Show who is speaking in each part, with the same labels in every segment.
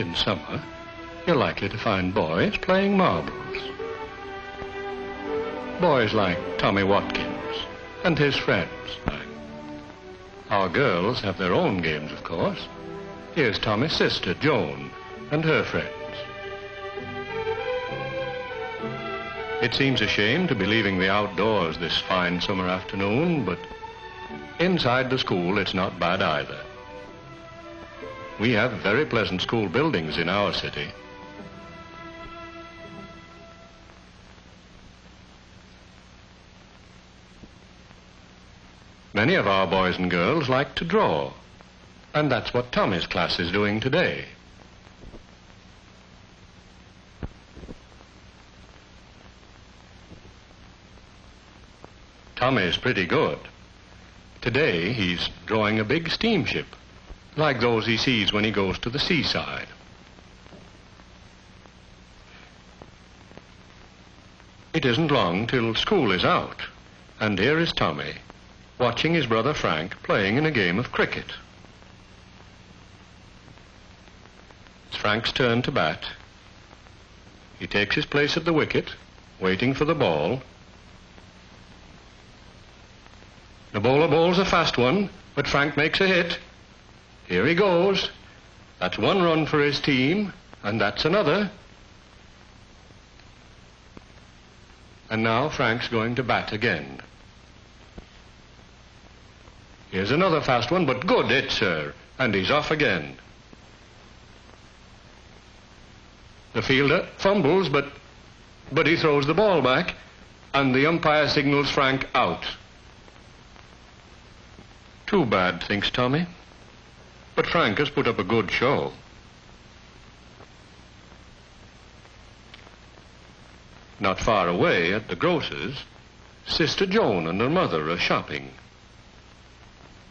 Speaker 1: in summer, you're likely to find boys playing marbles. Boys like Tommy Watkins and his friends. Our girls have their own games, of course. Here's Tommy's sister, Joan, and her friends. It seems a shame to be leaving the outdoors this fine summer afternoon, but inside the school it's not bad either. We have very pleasant school buildings in our city. Many of our boys and girls like to draw, and that's what Tommy's class is doing today. Tommy's pretty good. Today he's drawing a big steamship, like those he sees when he goes to the seaside. It isn't long till school is out, and here is Tommy, watching his brother Frank playing in a game of cricket. It's Frank's turn to bat. He takes his place at the wicket, waiting for the ball. The bowler bowls a fast one, but Frank makes a hit. Here he goes. That's one run for his team, and that's another. And now Frank's going to bat again. Here's another fast one, but good hit, sir. And he's off again. The fielder fumbles, but he throws the ball back, and the umpire signals Frank out. Too bad, thinks Tommy. But Frank has put up a good show. Not far away at the grocer's, Sister Joan and her mother are shopping.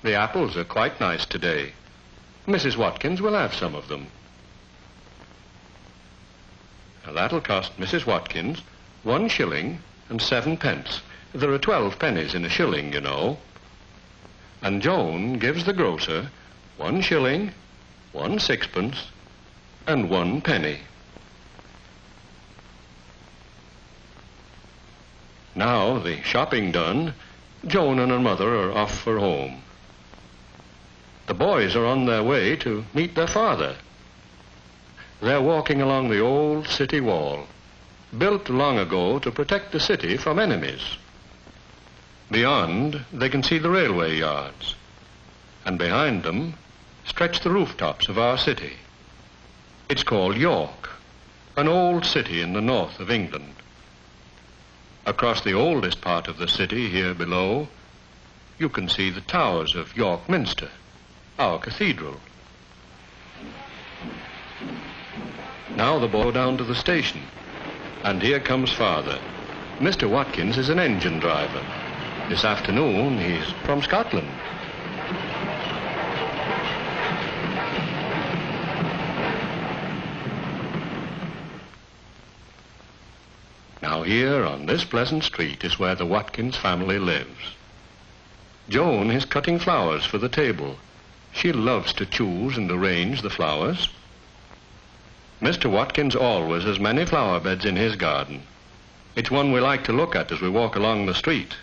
Speaker 1: The apples are quite nice today. Mrs. Watkins will have some of them. Now that'll cost Mrs. Watkins 1 shilling and 7 pence. There are 12 pennies in a shilling, you know. And Joan gives the grocer 1 shilling, 1 sixpence, and 1 penny. Now, the shopping done, Joan and her mother are off for home. The boys are on their way to meet their father. They're walking along the old city wall, built long ago to protect the city from enemies. Beyond, they can see the railway yards, and behind them stretch the rooftops of our city. It's called York, an old city in the north of England. Across the oldest part of the city here below, you can see the towers of York Minster, our cathedral. Now the boy down to the station, and here comes Father. Mr. Watkins is an engine driver. This afternoon he's from Scotland. Now here on this pleasant street is where the Watkins family lives. Joan is cutting flowers for the table. She loves to choose and arrange the flowers. Mr. Watkins always has many flower beds in his garden. It's one we like to look at as we walk along the street.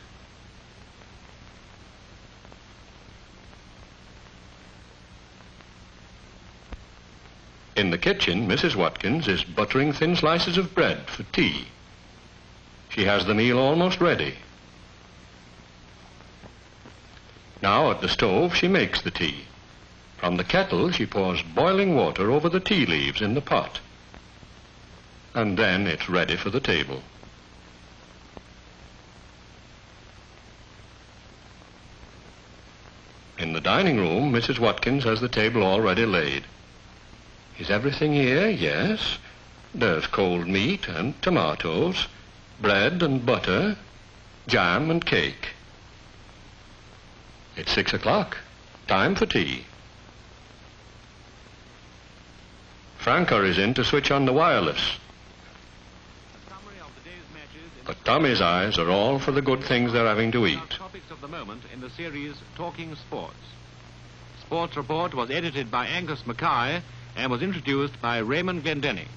Speaker 1: In the kitchen, Mrs. Watkins is buttering thin slices of bread for tea. She has the meal almost ready. Now at the stove she makes the tea. From the kettle she pours boiling water over the tea leaves in the pot. And then it's ready for the table. In the dining room, Mrs. Watkins has the table already laid. Is everything here? Yes. There's cold meat and tomatoes, bread and butter, jam and cake. It's 6 o'clock. Time for tea. Frank hurries in to switch on the wireless. But Tommy's eyes are all for the good things they're having to eat.
Speaker 2: Topics of the moment in the series Talking Sports. sports report was edited by Angus Mackay and was introduced by Raymond Glendenning.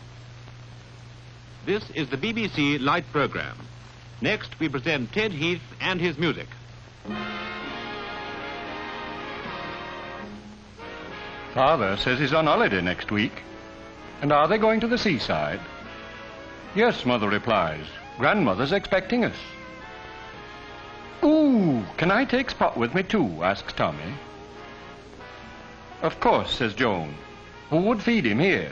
Speaker 2: This is the BBC Light Programme. Next, we present Ted Heath and his music.
Speaker 1: Father says he's on holiday next week. And are they going to the seaside? Yes, Mother replies. Grandmother's expecting us. Ooh, can I take Spot with me too? Asks Tommy. Of course, says Joan. Who would feed him here?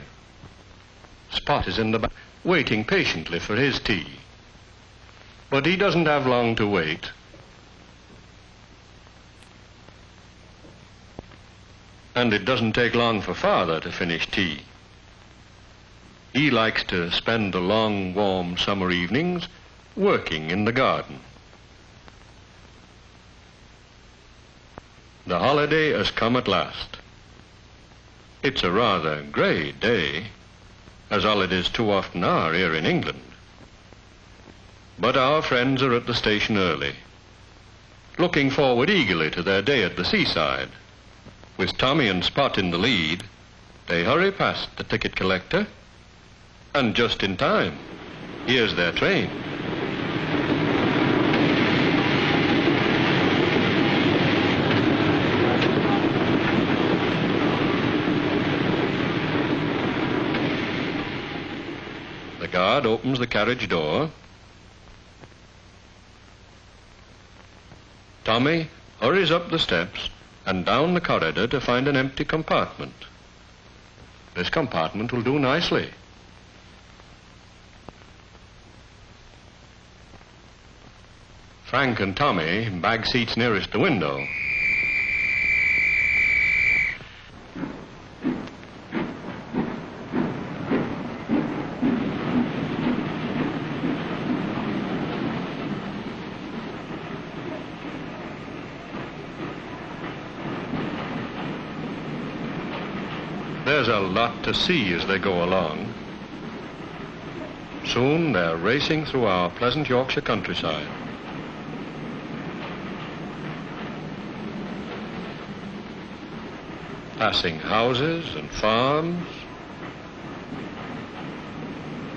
Speaker 1: Spot is in the back, waiting patiently for his tea. But he doesn't have long to wait. And it doesn't take long for Father to finish tea. He likes to spend the long, warm summer evenings working in the garden. The holiday has come at last. It's a rather grey day, as holidays too often are here in England. But our friends are at the station early, looking forward eagerly to their day at the seaside. With Tommy and Spot in the lead, they hurry past the ticket collector, and just in time, here's their train. The guard opens the carriage door. Tommy hurries up the steps and down the corridor to find an empty compartment. This compartment will do nicely. Frank and Tommy bag seats nearest the window. There's a lot to see as they go along. Soon they're racing through our pleasant Yorkshire countryside. Passing houses and farms,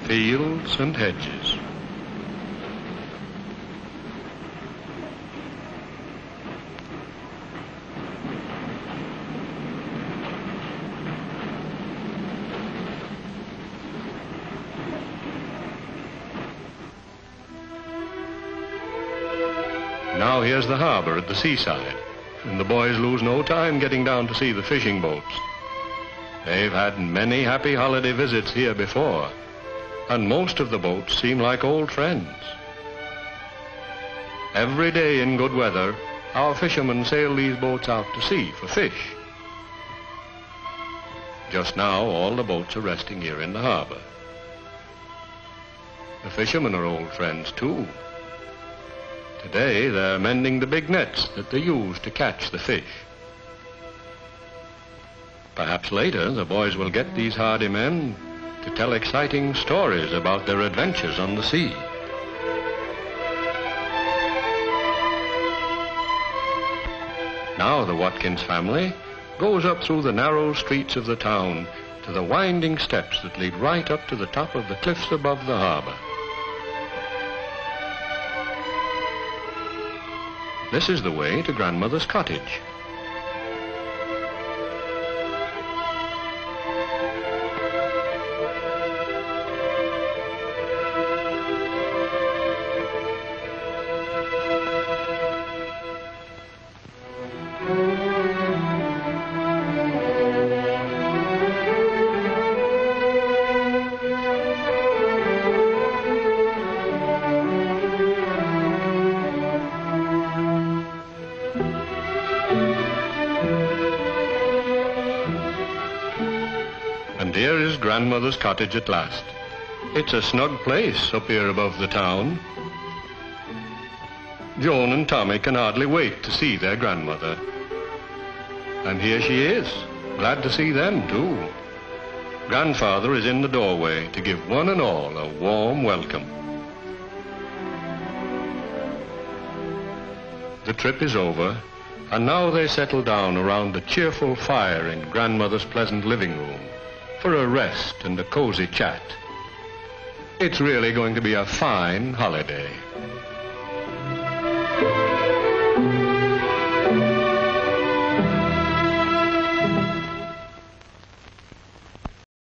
Speaker 1: fields and hedges. Now here's the harbour at the seaside, and the boys lose no time getting down to see the fishing boats. They've had many happy holiday visits here before, and most of the boats seem like old friends. Every day in good weather, our fishermen sail these boats out to sea for fish. Just now, all the boats are resting here in the harbour. The fishermen are old friends too. Today, they're mending the big nets that they use to catch the fish. Perhaps later, the boys will get these hardy men to tell exciting stories about their adventures on the sea. Now the Watkins family goes up through the narrow streets of the town to the winding steps that lead right up to the top of the cliffs above the harbour. This is the way to Grandmother's cottage. And here is Grandmother's cottage at last. It's a snug place up here above the town. Joan and Tommy can hardly wait to see their grandmother. And here she is, glad to see them too. Grandfather is in the doorway to give one and all a warm welcome. The trip is over, And now they settle down around the cheerful fire in Grandmother's pleasant living room for a rest and a cozy chat. It's really going to be a fine holiday.